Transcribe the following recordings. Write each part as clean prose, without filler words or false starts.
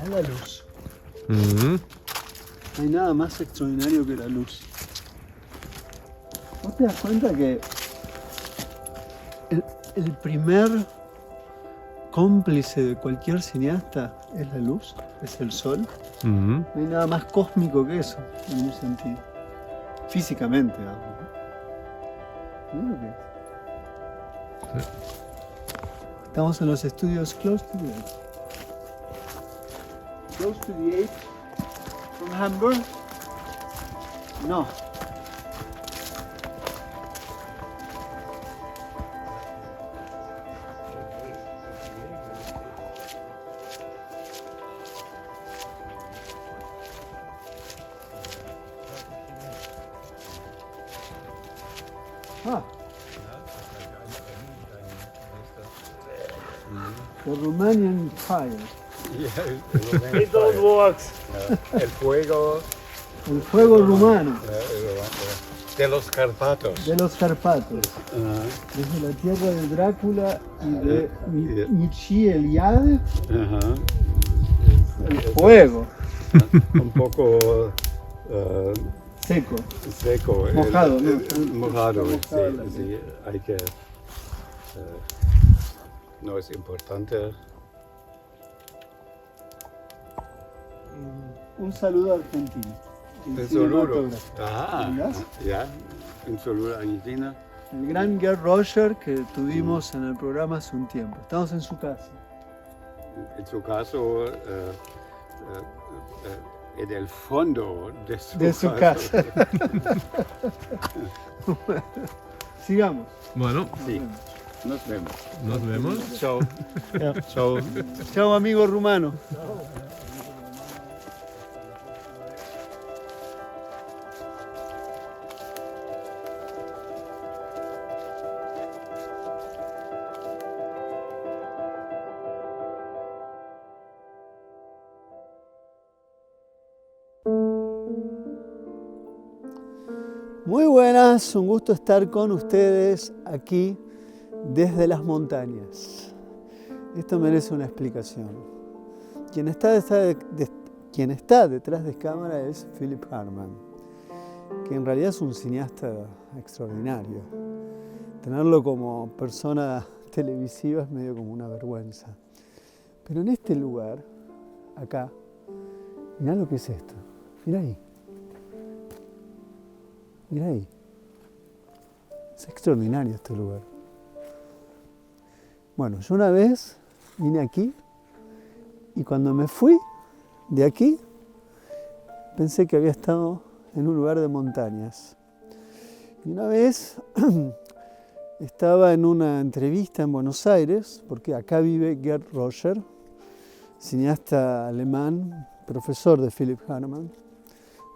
Es la luz. Mm. No hay nada más extraordinario que la luz. ¿Vos te das cuenta que el primer cómplice de cualquier cineasta es la luz? Es el sol. Mm. No hay nada más cósmico que eso, en un sentido. Físicamente, digamos, ¿no? ¿No es lo que es? Estamos en los estudios Close to the Edge. Close to the Edge from Hamburg. No. Ah, the Romanian fire. It don't work. El fuego El fuego rumano de los Carpatos. de los Carpatos. Ah, Desde la tierra de Drácula y de Yeah. Michi Eliade, ajá. el fuego Un poco seco. seco. Mojado, ¿no? Mojado, Mojado sí, la sí, hay que... no es importante. Un saludo argentino. En Soluro. cinematógrafo. Ah, ¿Mirás? ya, en Soluro, Argentina. El gran Gerd Roger que tuvimos en el programa hace un tiempo. Estamos en su casa. En su caso, en el fondo De su casa. Sigamos. Bueno, Sí, nos vemos. nos vemos. Chao. Chao. Chao, amigo rumano. Muy buenas, un gusto estar con ustedes aquí desde las montañas. Esto merece una explicación. Quien está detrás de cámara es Philip Hartman, que en realidad es un cineasta extraordinario. Tenerlo como persona televisiva es medio como una vergüenza. Pero en este lugar, acá, mirá lo que es esto. Mirá ahí. Mirá ahí. Es extraordinario este lugar. Bueno, yo una vez vine aquí y cuando me fui de aquí pensé que había estado en un lugar de montañas. Y una vez estaba en una entrevista en Buenos Aires, porque acá vive Gerd Roger, cineasta alemán, profesor de Philip Hartman.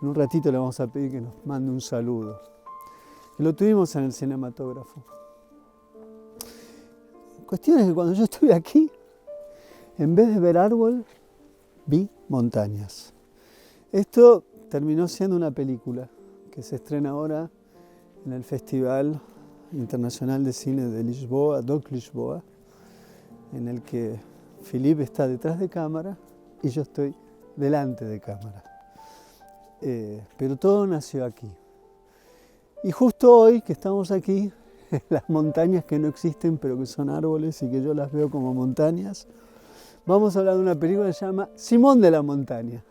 En un ratito le vamos a pedir que nos mande un saludo. Y lo tuvimos en el cinematógrafo. La cuestión es que cuando yo estuve aquí, en vez de ver árbol, vi montañas. Esto terminó siendo una película que se estrena ahora en el Festival Internacional de Cine de Lisboa, Doc Lisboa, en el que Philip está detrás de cámara y yo estoy delante de cámara. Pero todo nació aquí. Y justo hoy que estamos aquí, las montañas que no existen pero que son árboles y que yo las veo como montañas, vamos a hablar de una película que se llama Simón de la Montaña.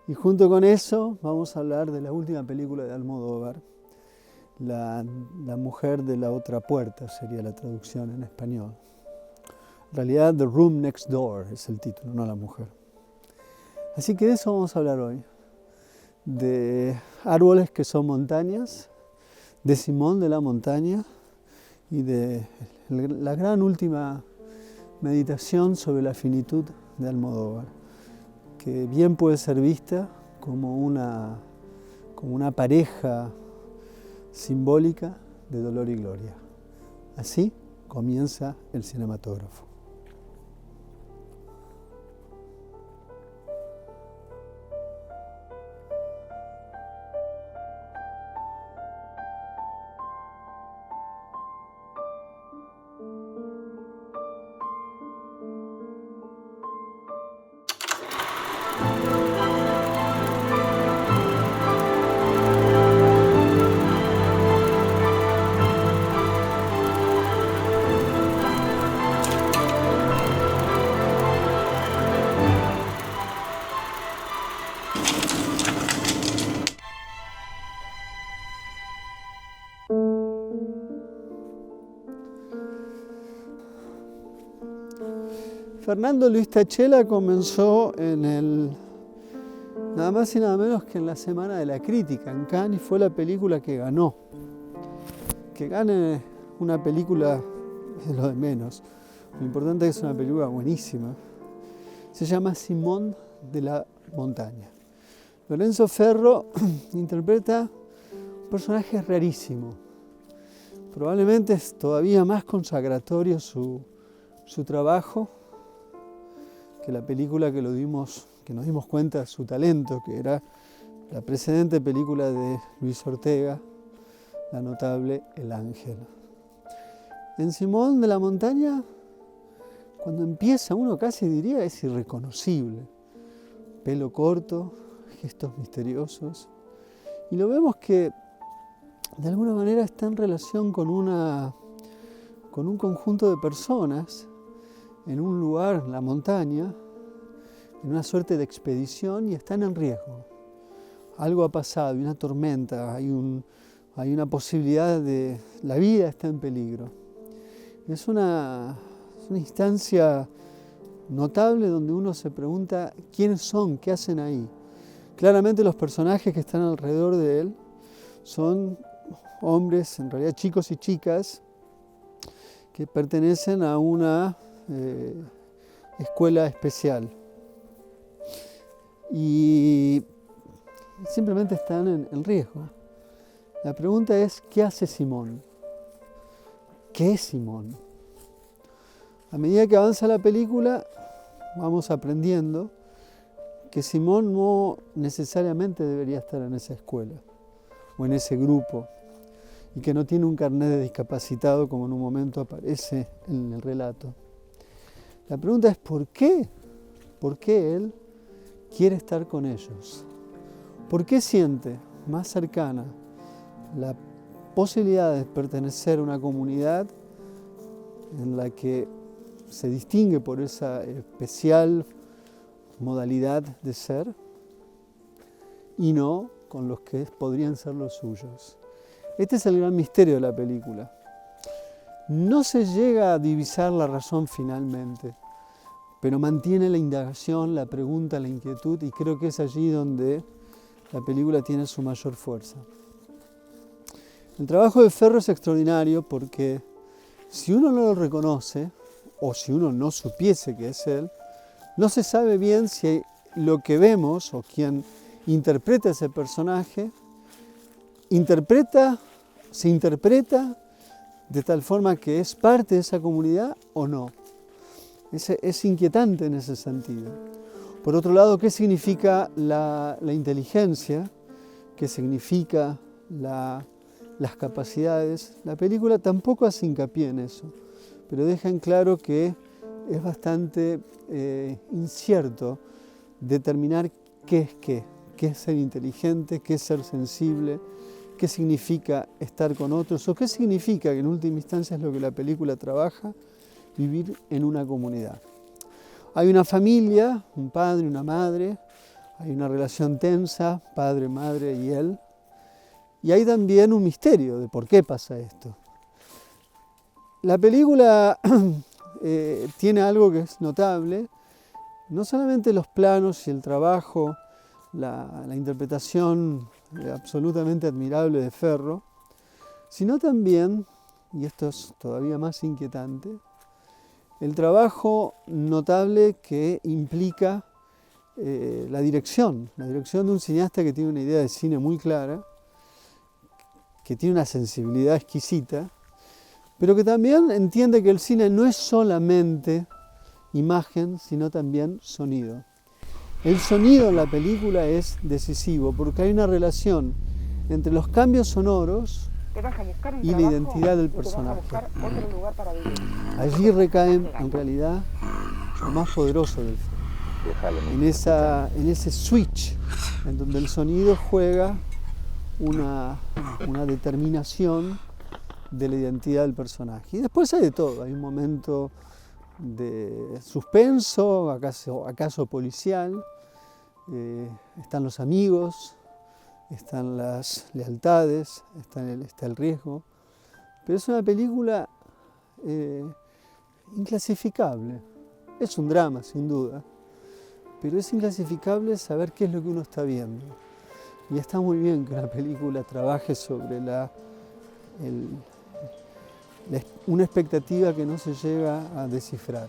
Y junto con eso vamos a hablar de la última película de Almodóvar, La mujer de la otra puerta sería la traducción en español. En realidad, The Room Next Door es el título, no La mujer. Así que de eso vamos a hablar hoy. De árboles que son montañas, de Simón de la Montaña y de la gran última meditación sobre la finitud de Almodóvar, que bien puede ser vista como una pareja simbólica de dolor y gloria. Así comienza el cinematógrafo. Fernando Luis Tachela comenzó nada más y nada menos que en la Semana de la Crítica en Cannes, y fue la película que ganó. Que gane una película es lo de menos. Lo importante es que es una película buenísima. Se llama Simón de la Montaña. Lorenzo Ferro interpreta un personaje rarísimo. Probablemente es todavía más consagratorio su trabajo que la película que nos dimos cuenta de su talento, que era la precedente película de Luis Ortega, la notable El Ángel. En Simón de la Montaña, cuando empieza, uno casi diría es irreconocible. Pelo corto, gestos misteriosos. Y lo vemos que de alguna manera está en relación con un conjunto de personas en un lugar, la montaña, en una suerte de expedición, y están en riesgo. Algo ha pasado, hay una tormenta, hay una posibilidad la vida está en peligro. Es una instancia notable donde uno se pregunta quiénes son, qué hacen ahí. Claramente los personajes que están alrededor de él son hombres, en realidad chicos y chicas, que pertenecen a una escuela especial. Y simplemente están en riesgo. La pregunta es, ¿qué hace Simón? ¿Qué es Simón? A medida que avanza la película, vamos aprendiendo que Simón no necesariamente debería estar en esa escuela o en ese grupo, y que no tiene un carnet de discapacitado como en un momento aparece en el relato. La pregunta es ¿por qué? ¿Por qué él quiere estar con ellos? ¿Por qué siente más cercana la posibilidad de pertenecer a una comunidad en la que se distingue por esa especial modalidad de ser y no con los que podrían ser los suyos? Este es el gran misterio de la película. No se llega a divisar la razón finalmente, pero mantiene la indagación, la pregunta, la inquietud, y creo que es allí donde la película tiene su mayor fuerza. El trabajo de Ferro es extraordinario porque si uno no lo reconoce, o si uno no supiese que es él, no se sabe bien si lo que vemos o quien interpreta ese personaje se interpreta de tal forma que es parte de esa comunidad o no. Es inquietante en ese sentido. Por otro lado, ¿qué significa la inteligencia? ¿Qué significa las capacidades? La película tampoco hace hincapié en eso, pero deja en claro que es bastante incierto determinar qué es ser inteligente, qué es ser sensible, qué significa estar con otros, o qué significa, que en última instancia es lo que la película trabaja, vivir en una comunidad. Hay una familia, un padre, una madre, hay una relación tensa, padre, madre y él, y hay también un misterio de por qué pasa esto. La película tiene algo que es notable, no solamente los planos y el trabajo, la interpretación absolutamente admirable de Ferro, sino también, y esto es todavía más inquietante, el trabajo notable que implica la dirección de un cineasta que tiene una idea de cine muy clara, que tiene una sensibilidad exquisita, pero que también entiende que el cine no es solamente imagen, sino también sonido. El sonido en la película es decisivo porque hay una relación entre los cambios sonoros y la identidad del personaje. Allí recae en realidad lo más poderoso del film, en ese switch en donde el sonido juega una determinación de la identidad del personaje. Y después hay de todo, hay un momento de suspenso, acaso policial, están los amigos, están las lealtades, está el riesgo, pero es una película inclasificable, Es un drama, sin duda, pero es inclasificable saber qué es lo que uno está viendo. Y está muy bien que una película trabaje sobre una expectativa que no se llega a descifrar.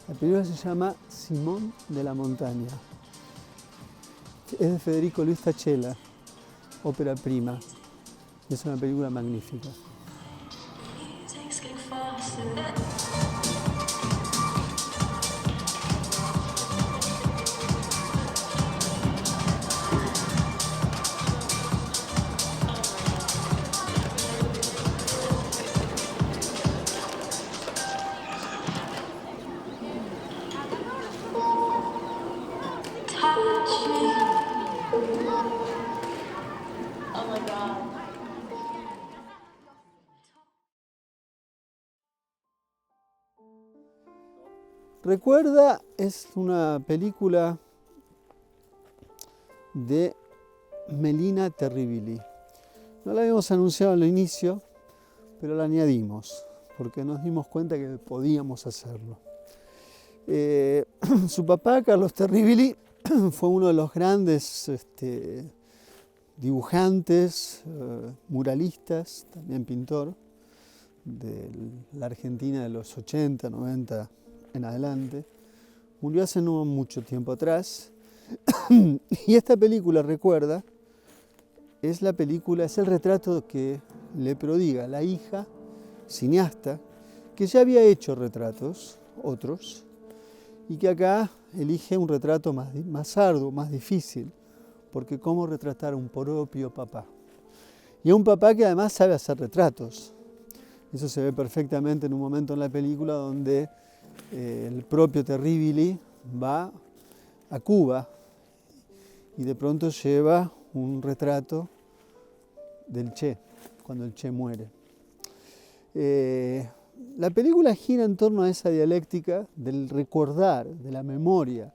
La película se llama Simón de la Montaña. Es de Federico Luis Tacchella, ópera prima. Es una película magnífica. Recuerda es una película de Melina Terribili. No la habíamos anunciado al inicio, pero la añadimos, porque nos dimos cuenta que podíamos hacerlo. Su papá, Carlos Terribili, fue uno de los grandes dibujantes, muralistas, también pintor, de la Argentina de los 80, 90 en adelante. Murió hace no mucho tiempo atrás. Y esta película, recuerda, es el retrato que le prodiga la hija, cineasta, que ya había hecho retratos, otros, y que acá elige un retrato más arduo, más difícil, porque cómo retratar a un propio papá. Y a un papá que además sabe hacer retratos. Eso se ve perfectamente en un momento en la película donde el propio Terribili va a Cuba y de pronto lleva un retrato del Che, cuando el Che muere. La película gira en torno a esa dialéctica del recordar, de la memoria,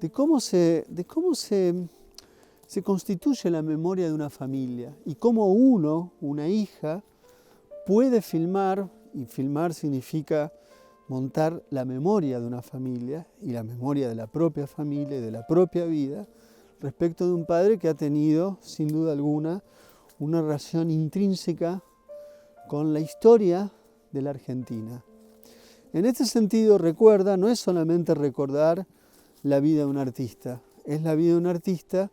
de cómo se constituye la memoria de una familia y cómo una hija, puede filmar, y filmar significa montar la memoria de una familia y la memoria de la propia familia y de la propia vida respecto de un padre que ha tenido, sin duda alguna, una relación intrínseca con la historia de la Argentina. En este sentido, recuerda, no es solamente recordar la vida de un artista, es la vida de un artista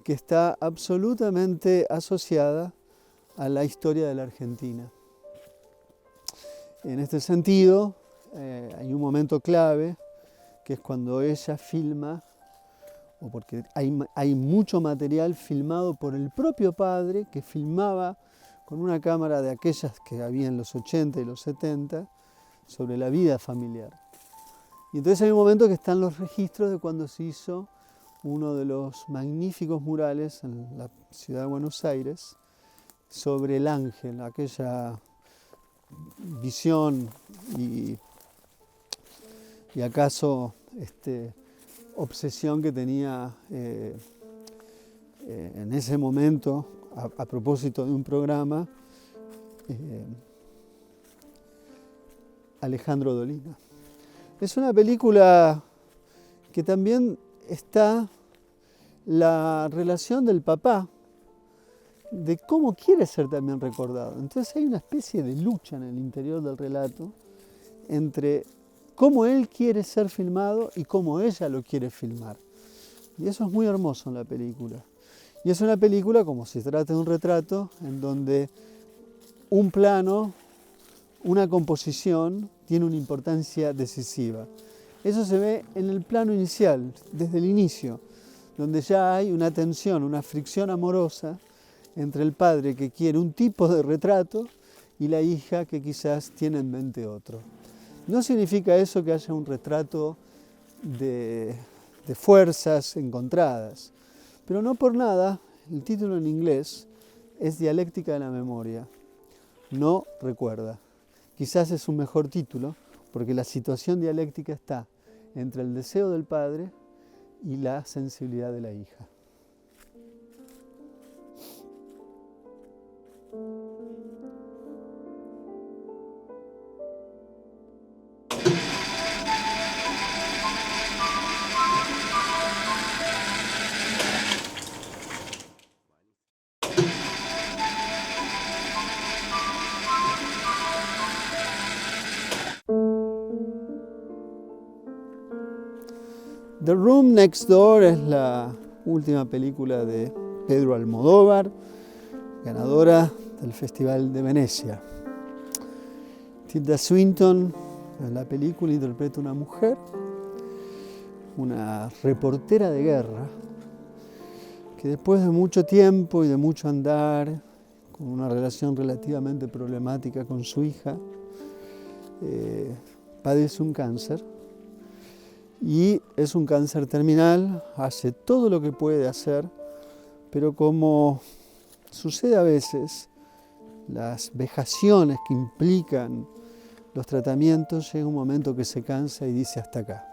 que está absolutamente asociada a la historia de la Argentina. En este sentido, hay un momento clave, que es cuando ella filma, o porque hay mucho material filmado por el propio padre, que filmaba con una cámara de aquellas que había en los 80 y los 70, sobre la vida familiar. Y entonces hay un momento que están los registros de cuando se hizo uno de los magníficos murales en la ciudad de Buenos Aires, sobre el ángel, aquella visión y acaso obsesión que tenía en ese momento, a propósito de un programa, Alejandro Dolina. Es una película que también está la relación del papá, de cómo quiere ser también recordado. Entonces hay una especie de lucha en el interior del relato entre cómo él quiere ser filmado y cómo ella lo quiere filmar. Y eso es muy hermoso en la película. Y es una película, como se trata de un retrato, en donde un plano, una composición, tiene una importancia decisiva. Eso se ve en el plano inicial, desde el inicio, donde ya hay una tensión, una fricción amorosa entre el padre que quiere un tipo de retrato y la hija que quizás tiene en mente otro. No significa eso que haya un retrato de fuerzas encontradas, pero no por nada el título en inglés es Dialéctica de la Memoria, no recuerda. Quizás es un mejor título porque la situación dialéctica está entre el deseo del padre y la sensibilidad de la hija. The Room Next Door es la última película de Pedro Almodóvar, ganadora del Festival de Venecia. Tilda Swinton en la película interpreta una mujer, una reportera de guerra, que después de mucho tiempo y de mucho andar, con una relación relativamente problemática con su hija, padece un cáncer. Y es un cáncer terminal, hace todo lo que puede hacer, pero como sucede a veces, las vejaciones que implican los tratamientos, llega un momento que se cansa y dice hasta acá.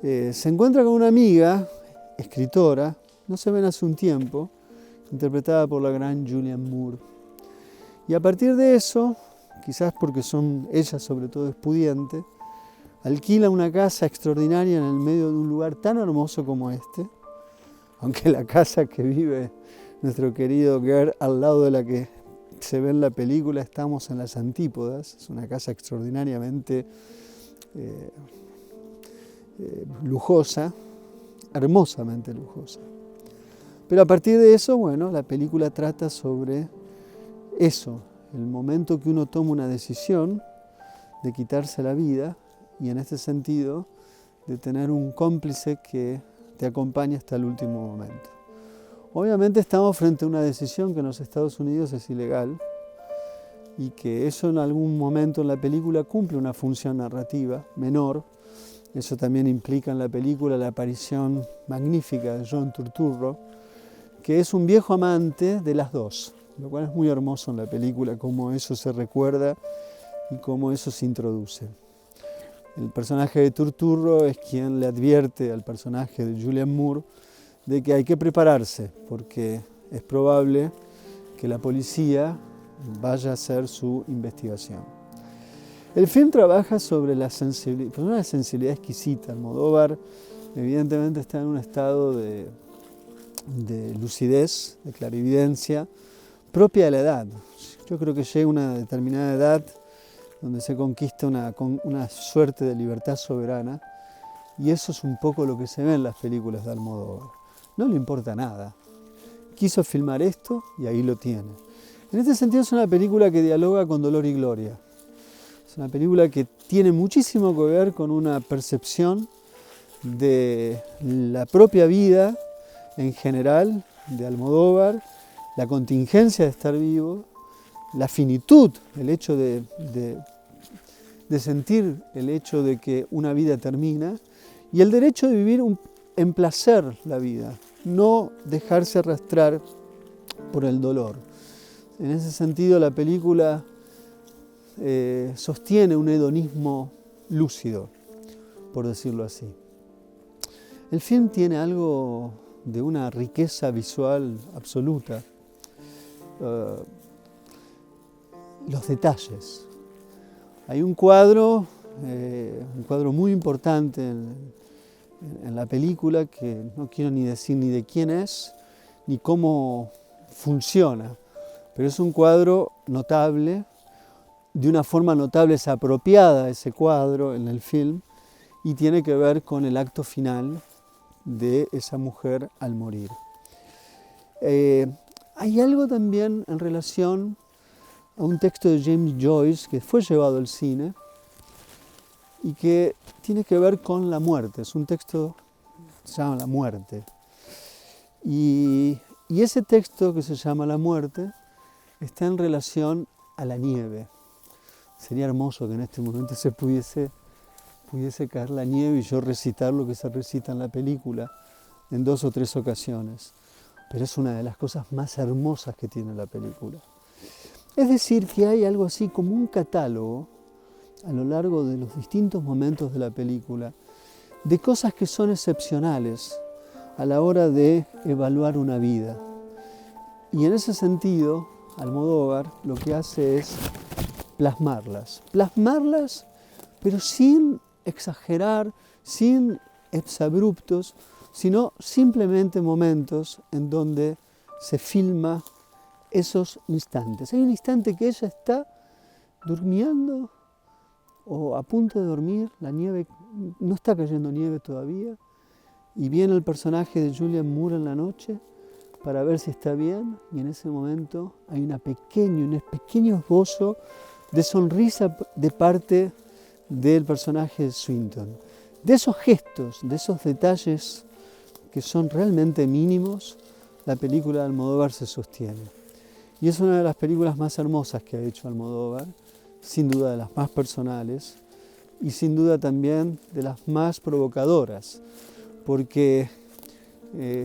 Se encuentra con una amiga, escritora, no se ven hace un tiempo, interpretada por la gran Julianne Moore. Y a partir de eso, quizás porque ella sobre todo es pudiente, alquila una casa extraordinaria en el medio de un lugar tan hermoso como este, aunque la casa que vive nuestro querido Gerd al lado de la que se ve en la película, estamos en las antípodas. Es una casa extraordinariamente lujosa, hermosamente lujosa. Pero a partir de eso, bueno, la película trata sobre eso, el momento que uno toma una decisión de quitarse la vida y en este sentido de tener un cómplice que te acompaña hasta el último momento. Obviamente estamos frente a una decisión que en los Estados Unidos es ilegal y que eso en algún momento en la película cumple una función narrativa menor. Eso también implica en la película la aparición magnífica de John Turturro, que es un viejo amante de las dos, lo cual es muy hermoso en la película, cómo eso se recuerda y cómo eso se introduce. El personaje de Turturro es quien le advierte al personaje de Julianne Moore de que hay que prepararse, porque es probable que la policía vaya a hacer su investigación. El film trabaja sobre la sensibilidad, pues una sensibilidad exquisita. Almodóvar evidentemente está en un estado de lucidez, de clarividencia, propia de la edad. Yo creo que llega a una determinada edad donde se conquista una suerte de libertad soberana, y eso es un poco lo que se ve en las películas de Almodóvar. No le importa nada. Quiso filmar esto y ahí lo tiene. En este sentido es una película que dialoga con Dolor y Gloria. Es una película que tiene muchísimo que ver con una percepción de la propia vida en general de Almodóvar, la contingencia de estar vivo, la finitud, el hecho de sentir el hecho de que una vida termina, y el derecho de vivir en placer la vida, no dejarse arrastrar por el dolor. En ese sentido la película sostiene un hedonismo lúcido, por decirlo así. El film tiene algo de una riqueza visual absoluta. Los detalles. Hay un cuadro muy importante en la película que no quiero ni decir ni de quién es, ni cómo funciona, pero es un cuadro notable, de una forma notable es apropiada ese cuadro en el film y tiene que ver con el acto final de esa mujer al morir. Hay algo también en relación a un texto de James Joyce que fue llevado al cine y que tiene que ver con la muerte. Es un texto que se llama La muerte. Y ese texto que se llama La muerte está en relación a la nieve. Sería hermoso que en este momento se pudiese caer la nieve y yo recitar lo que se recita en la película en 2 o 3 ocasiones. Pero es una de las cosas más hermosas que tiene la película. Es decir, que hay algo así como un catálogo a lo largo de los distintos momentos de la película de cosas que son excepcionales a la hora de evaluar una vida. Y en ese sentido, Almodóvar lo que hace es plasmarlas, pero sin exagerar, sin exabruptos, sino simplemente momentos en donde se filma esos instantes. Hay un instante que ella está durmiendo o a punto de dormir, la nieve, no está cayendo nieve todavía, y viene el personaje de Julianne Moore en la noche para ver si está bien, y en ese momento hay un pequeño esbozo de sonrisa de parte del personaje de Swinton. De esos gestos, de esos detalles que son realmente mínimos, la película de Almodóvar se sostiene. Y es una de las películas más hermosas que ha hecho Almodóvar, sin duda de las más personales y sin duda también de las más provocadoras, porque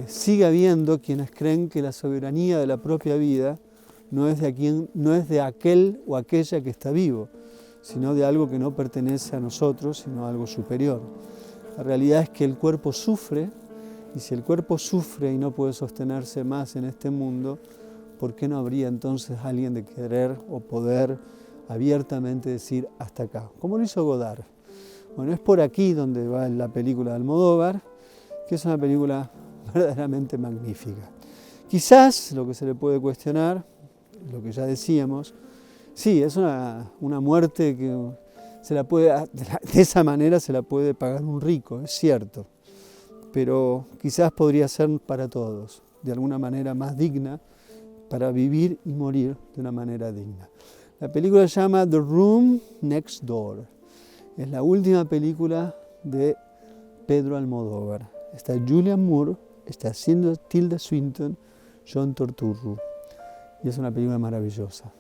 sigue habiendo quienes creen que la soberanía de la propia vida no es de aquel o aquella que está vivo, sino de algo que no pertenece a nosotros, sino a algo superior. La realidad es que el cuerpo sufre, y si el cuerpo sufre y no puede sostenerse más en este mundo, ¿por qué no habría entonces alguien de querer o poder abiertamente decir hasta acá? Como lo hizo Godard. Bueno, es por aquí donde va la película de Almodóvar, que es una película verdaderamente magnífica. Quizás lo que se le puede cuestionar, lo que ya decíamos, sí, es una muerte que de esa manera se la puede pagar un rico, es cierto, pero quizás podría ser para todos, de alguna manera más digna, para vivir y morir de una manera digna. La película se llama The Room Next Door. Es la última película de Pedro Almodóvar. Está Julianne Moore, está haciendo Tilda Swinton, John Turturro. Y es una película maravillosa.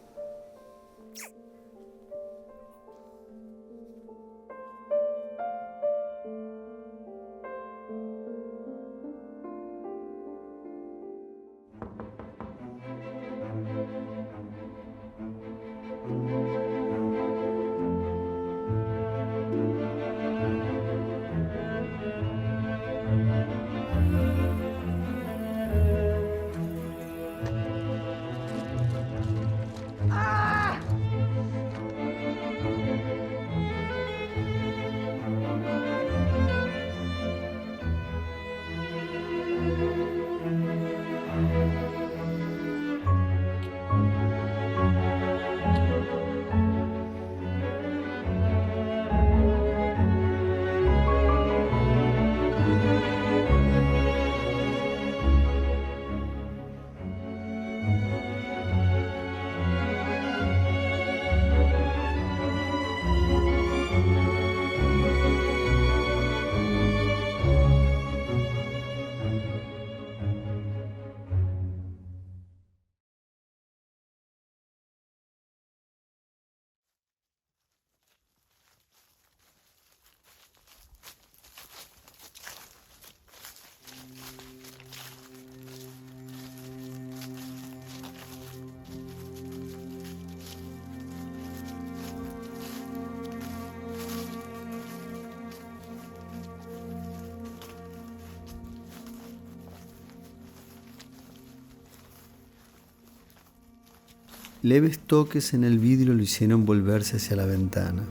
Leves toques en el vidrio lo hicieron volverse hacia la ventana.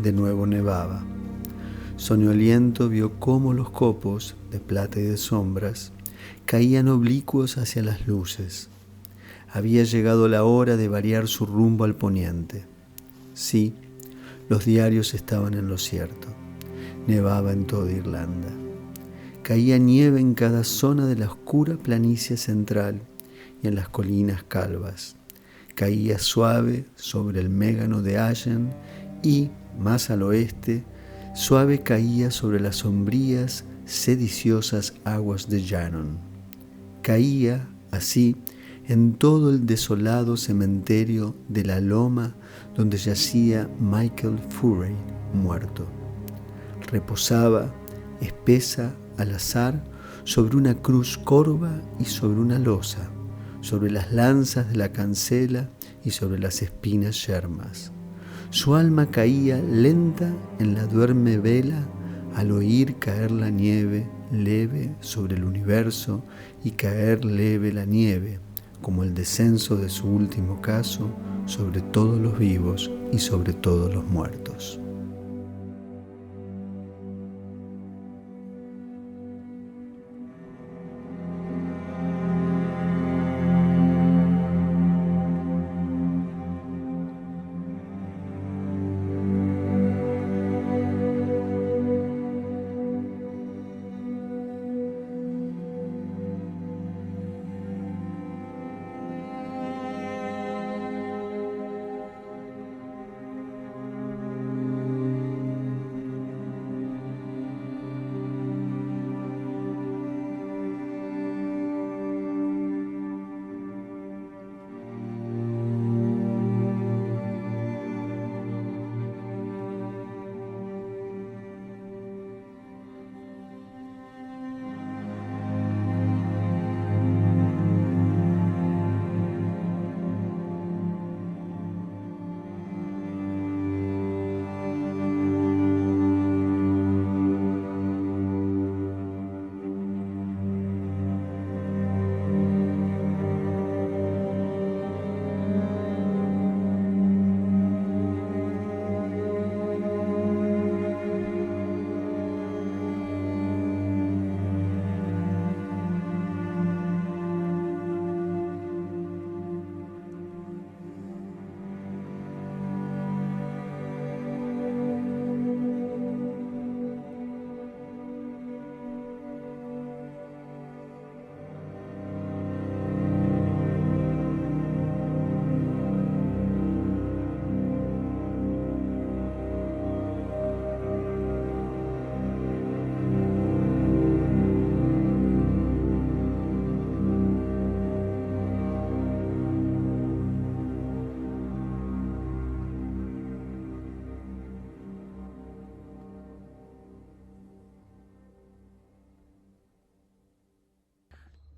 De nuevo nevaba. Soñoliento vio cómo los copos, de plata y de sombras, caían oblicuos hacia las luces. Había llegado la hora de variar su rumbo al poniente. Sí, los diarios estaban en lo cierto. Nevaba en toda Irlanda. Caía nieve en cada zona de la oscura planicie central y en las colinas calvas. Caía suave sobre el mégano de Allen y, más al oeste, suave caía sobre las sombrías, sediciosas aguas de Shannon. Caía, así, en todo el desolado cementerio de la loma donde yacía Michael Furey, muerto. Reposaba, espesa al azar, sobre una cruz corva y sobre una losa, sobre las lanzas de la cancela y sobre las espinas yermas. Su alma caía lenta en la duerme vela al oír caer la nieve leve sobre el universo y caer leve la nieve, como el descenso de su último caso, sobre todos los vivos y sobre todos los muertos.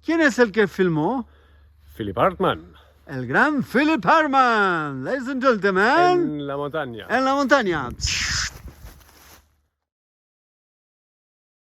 ¿Quién es el que filmó? Philip Hartman. El gran Philip Hartman. Ladies and gentlemen. En la montaña. En la montaña.